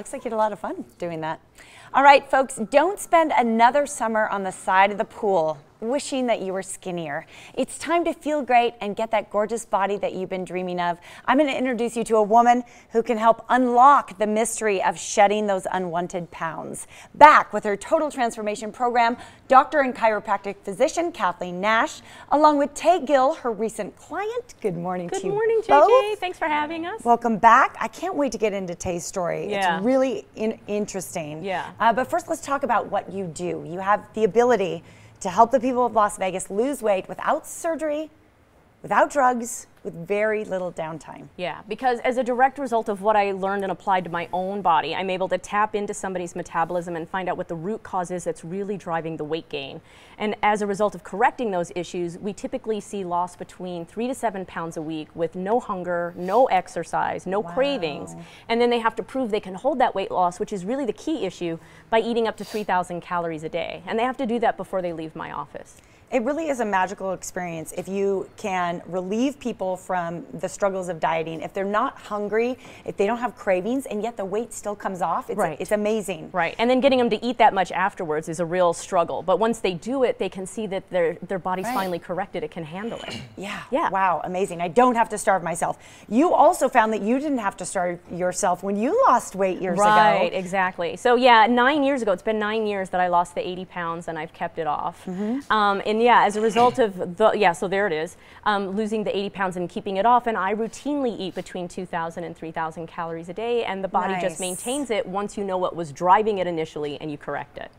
Looks like you had a lot of fun doing that. All right, folks, don't spend another summer on the side of the pool wishing that you were skinnier. It's time to feel great and get that gorgeous body that you've been dreaming of. I'm going to introduce you to a woman who can help unlock the mystery of shedding those unwanted pounds. Back with her Total Transformation Program, doctor and chiropractic physician Kathleen Nash, along with Tay Gill, her recent client. Good morning to you. Good morning, both. JJ. Thanks for having us. Welcome back. I can't wait to get into Tay's story. Yeah. It's really interesting. Yeah. But first, let's talk about what you do. You have the ability to help the people of Las Vegas lose weight without surgery, without drugs, with very little downtime. Yeah, because as a direct result of what I learned and applied to my own body, I'm able to tap into somebody's metabolism and find out what the root cause is that's really driving the weight gain. And as a result of correcting those issues, we typically see loss between 3 to 7 pounds a week with no hunger, no exercise, no cravings. And then they have to prove they can hold that weight loss, which is really the key issue, by eating up to 3,000 calories a day. And they have to do that before they leave my office. It really is a magical experience if you can relieve people from the struggles of dieting. If they're not hungry, if they don't have cravings, and yet the weight still comes off, it's amazing. Right, and then getting them to eat that much afterwards is a real struggle. But once they do it, they can see that their body's finally corrected, it can handle it. Yeah. Wow, amazing. I don't have to starve myself. You also found that you didn't have to starve yourself when you lost weight years ago. Right, exactly. So yeah, 9 years ago, it's been 9 years that I lost the 80 pounds and I've kept it off. And yeah, as a result of so there it is, losing the 80 pounds and keeping it off, and I routinely eat between 2,000 and 3,000 calories a day, and the body just maintains it once you know what was driving it initially and you correct it.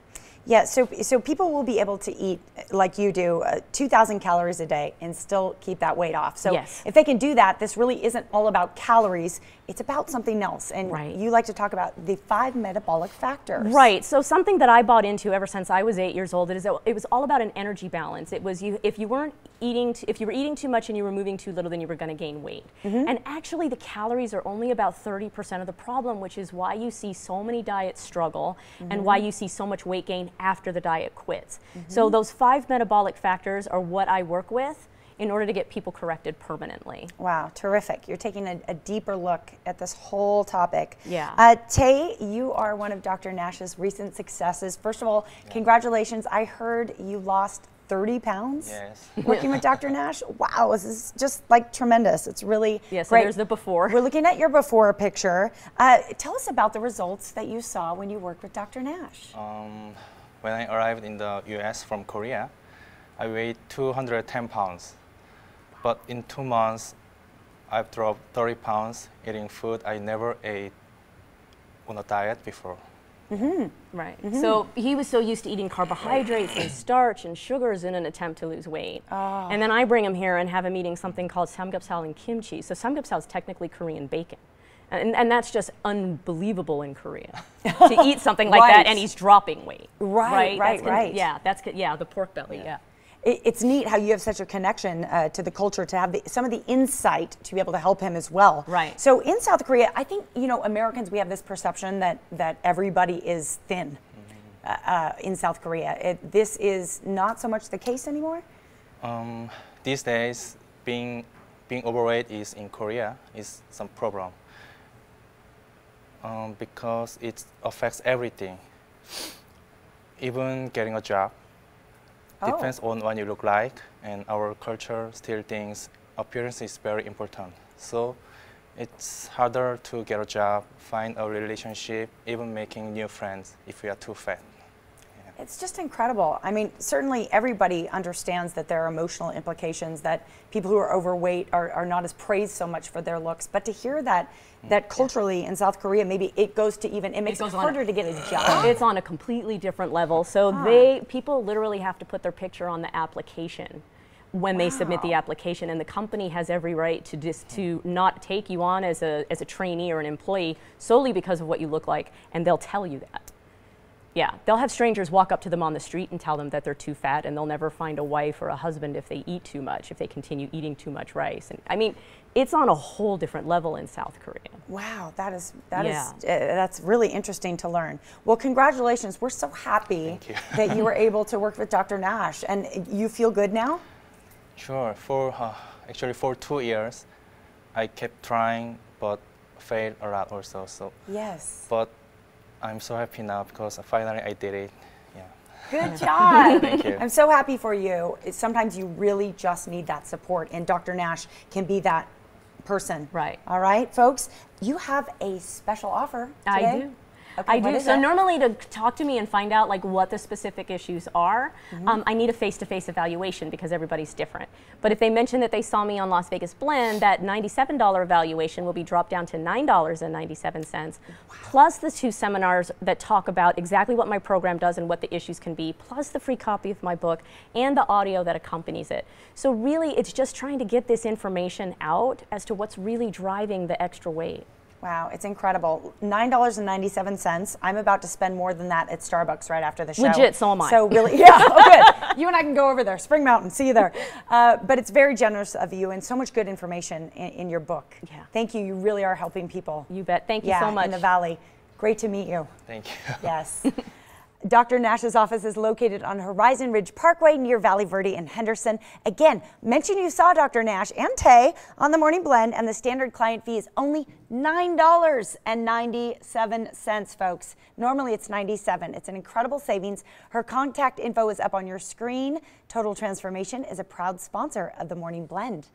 Yeah, so people will be able to eat, like you do, 2,000 calories a day and still keep that weight off. So if they can do that, this really isn't all about calories, it's about something else. And you like to talk about the 5 metabolic factors. Right, so something that I bought into ever since I was 8 years old is that it was all about an energy balance. It was if you were eating too much and you were moving too little, then you were going to gain weight. And actually the calories are only about 30% of the problem, which is why you see so many diets struggle and why you see so much weight gain after the diet quits. So those 5 metabolic factors are what I work with in order to get people corrected permanently. Wow, terrific. You're taking a deeper look at this whole topic. Yeah. Tay, you are one of Dr. Nash's recent successes. First of all, congratulations. I heard you lost 30 pounds working with Dr. Nash. Wow, this is just like tremendous. It's really so great. There's the before. We're looking at your before picture. Tell us about the results that you saw when you worked with Dr. Nash. When I arrived in the US from Korea, I weighed 210 pounds. But in 2 months, I've dropped 30 pounds eating food I never ate on a diet before. Right. So he was so used to eating carbohydrates and starch and sugars in an attempt to lose weight. And then I bring him here and have him eating something called samgyeopsal and kimchi. So samgyeopsal is technically Korean bacon. And that's just unbelievable in Korea to eat something like that and he's dropping weight. Right. Yeah, the pork belly, It's neat how you have such a connection to the culture, to have some of the insight to be able to help him as well. Right. So in South Korea, I think, Americans, we have this perception that everybody is thin in South Korea. This is not so much the case anymore? These days, being overweight in Korea is some problem. Because it affects everything. Even getting a job. Depends on what you look like, and our culture still thinks appearance is very important. So it's harder to get a job, find a relationship, even making new friends if we are too fat. It's just incredible. I mean, certainly everybody understands that there are emotional implications, that people who are overweight are not as praised so much for their looks. But to hear that culturally in South Korea, maybe it goes to even, it makes it harder to get a job. It's on a completely different level. So people literally have to put their picture on the application when they submit the application, and the company has every right to not take you on as a trainee or an employee solely because of what you look like, and they'll tell you that. Yeah, they'll have strangers walk up to them on the street and tell them that they're too fat, and they'll never find a wife or a husband if they eat too much, if they continue eating too much rice. And I mean, it's on a whole different level in South Korea. Wow, that's really interesting to learn. Well, congratulations. We're so happy that you were able to work with Dr. Nash, and you feel good now? Sure. Actually, for 2 years, I kept trying, but failed a lot also. So. Yes. But I'm so happy now because finally I did it. Yeah. Good job. Thank you. I'm so happy for you. Sometimes you really just need that support, and Dr. Nash can be that person. Right. All right, folks, you have a special offer today. I do. Okay, I what do. is So it? normally to talk to me and find out like what the specific issues are, I need a face-to-face evaluation because everybody's different. But if they mention that they saw me on Las Vegas Blend, that $97 evaluation will be dropped down to $9.97, plus the 2 seminars that talk about exactly what my program does and what the issues can be, plus the free copy of my book and the audio that accompanies it. So really, it's just trying to get this information out as to what's really driving the extra weight. Wow, it's incredible. $9.97. I'm about to spend more than that at Starbucks right after the show. Legit, so am I. So really, yeah, oh good. You and I can go over there, Spring Mountain, see you there. But it's very generous of you and so much good information in your book. Yeah. Thank you. You really are helping people. You bet. Thank you so much. In the Valley. Great to meet you. Thank you. Yes. Dr. Nash's office is located on Horizon Ridge Parkway near Valley Verde and Henderson. Again, mention you saw Dr. Nash and Tay on the Morning Blend, and the standard client fee is only $9.97, folks. Normally it's $97. It's an incredible savings. Her contact info is up on your screen. Total Transformation is a proud sponsor of the Morning Blend.